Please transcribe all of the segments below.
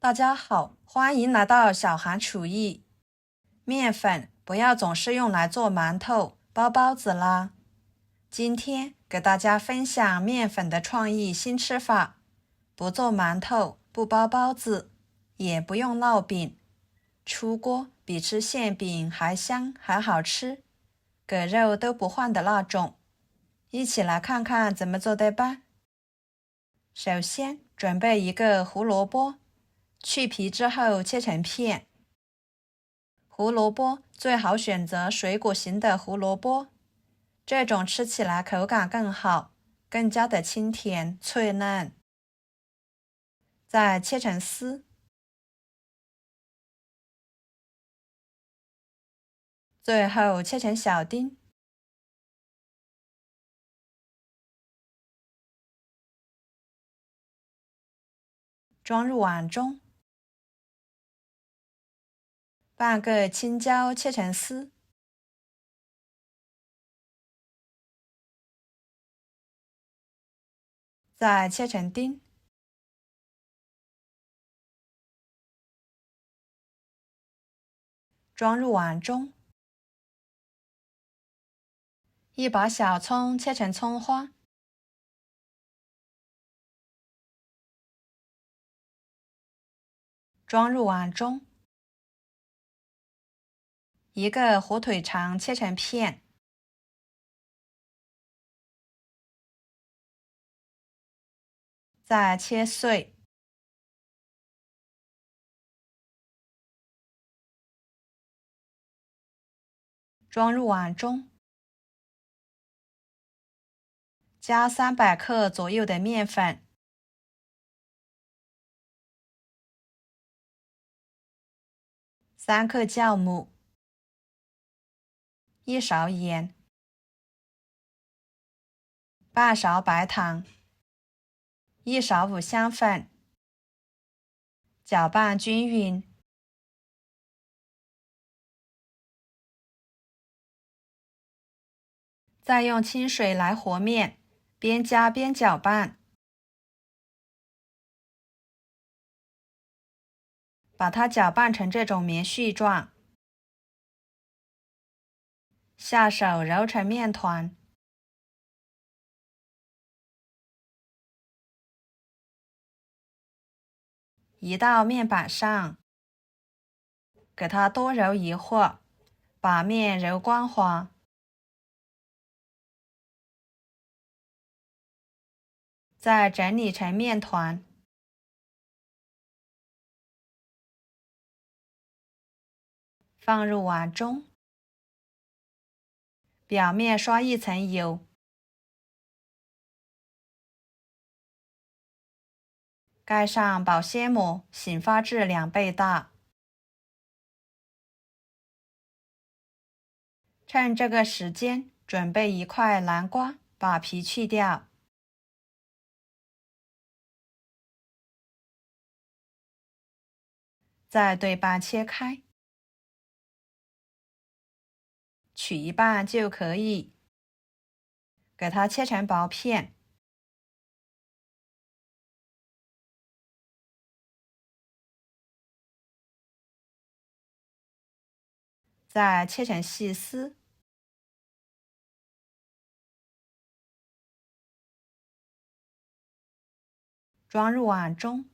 大家好，欢迎来到小韩厨艺。面粉不要总是用来做馒头、包包子啦。今天给大家分享面粉的创意新吃法，不做馒头，不包包子，也不用烙饼，出锅比吃馅饼还香还好吃，梗肉都不换的那种。一起来看看怎么做的吧。首先准备一个胡萝卜，去皮之后切成片。胡萝卜最好选择水果型的胡萝卜，这种吃起来口感更好，更加的清甜脆嫩。再切成丝，最后切成小丁。装入碗中。半个青椒切成丝，再切成丁。装入碗中。一把小葱切成葱花，装入碗中。一个火腿肠切成片，再切碎。装入碗中。加300克左右的面粉，3克酵母，1勺盐，半勺白糖，1勺五香粉，搅拌均匀。再用清水来和面，边加边搅拌，把它搅拌成这种棉絮状。下手揉成面团，移到面板上，给它多揉一会儿，把面揉光滑。再整理成面团，放入碗中，表面刷一层油，盖上保鲜膜，醒发至2倍大。趁这个时间，准备一块南瓜，把皮去掉。再对半切开，取一半就可以，给它切成薄片。再切成细丝，装入碗中。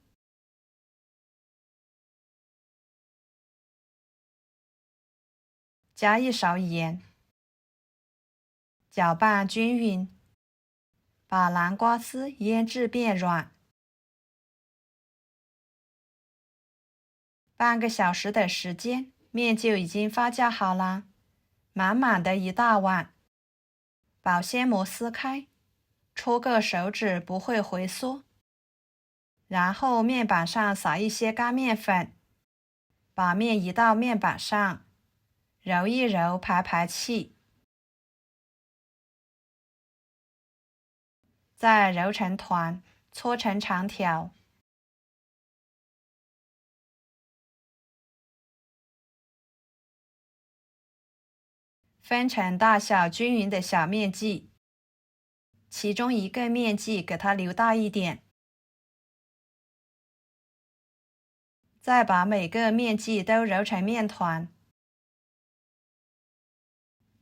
加1勺盐，搅拌均匀，把南瓜丝腌制变软。半个小时的时间，面就已经发酵好了，满满的一大碗。保鲜膜撕开，戳个手指不会回缩。然后面板上撒一些干面粉，把面移到面板上，揉一揉排排气，再揉成团，搓成长条，分成大小均匀的小面剂，其中一个面剂给它留大一点，再把每个面剂都揉成面团，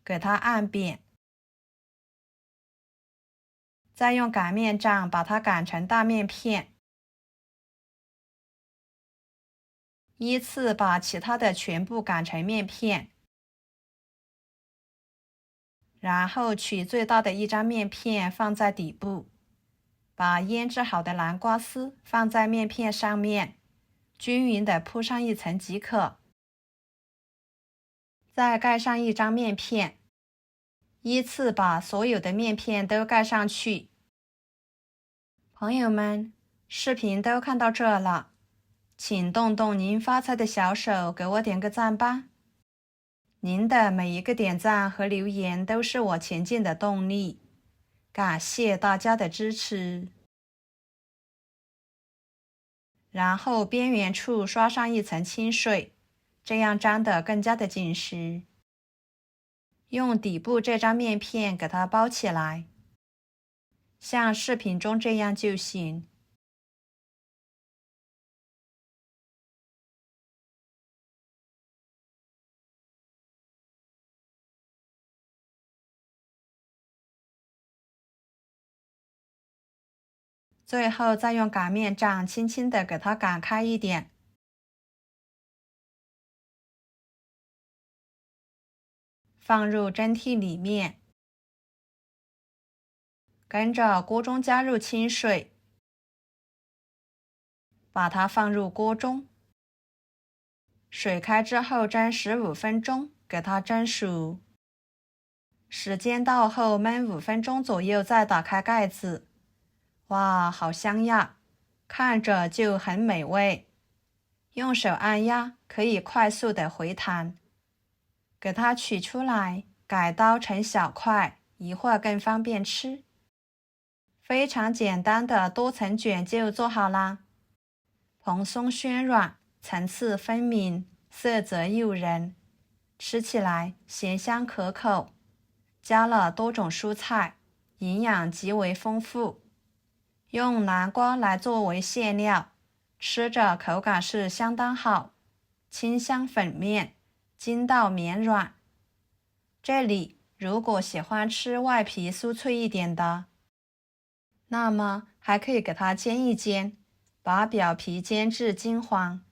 给它按扁，再用擀面杖把它擀成大面片，依次把其他的全部擀成面片，然后取最大的一张面片放在底部，把腌制好的南瓜丝放在面片上面，均匀地铺上一层即可。再盖上一张面片，依次把所有的面片都盖上去。朋友们，视频都看到这了，请动动您发财的小手，给我点个赞吧。您的每一个点赞和留言都是我前进的动力，感谢大家的支持。然后边缘处刷上一层清水，这样粘得更加的紧实。用底部这张面片给它包起来，像视频中这样就行。最后再用擀面杖轻轻地给它擀开一点，放入蒸屉里面，跟着锅中加入清水，把它放入锅中，水开之后蒸15分钟，给它蒸熟。时间到后焖5分钟左右，再打开盖子。哇，好香呀，看着就很美味。用手按压可以快速的回弹，给它取出来，改刀成小块，一会儿更方便吃。非常简单的多层卷就做好啦，蓬松暄软，层次分明，色泽诱人，吃起来咸香可口，加了多种蔬菜，营养极为丰富。用南瓜来作为馅料，吃着口感是相当好，清香粉面，筋道绵软。这里如果喜欢吃外皮酥脆一点的，那么还可以给它煎一煎，把表皮煎至金黄，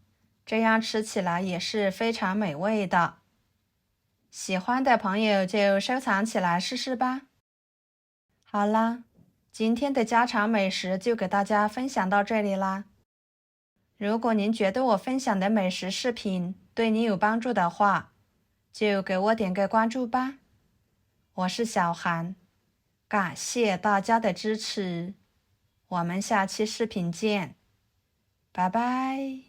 这样吃起来也是非常美味的。喜欢的朋友就收藏起来试试吧。好啦，今天的家常美食就给大家分享到这里啦。如果您觉得我分享的美食视频对你有帮助的话，就给我点个关注吧。我是小韩，感谢大家的支持，我们下期视频见，拜拜。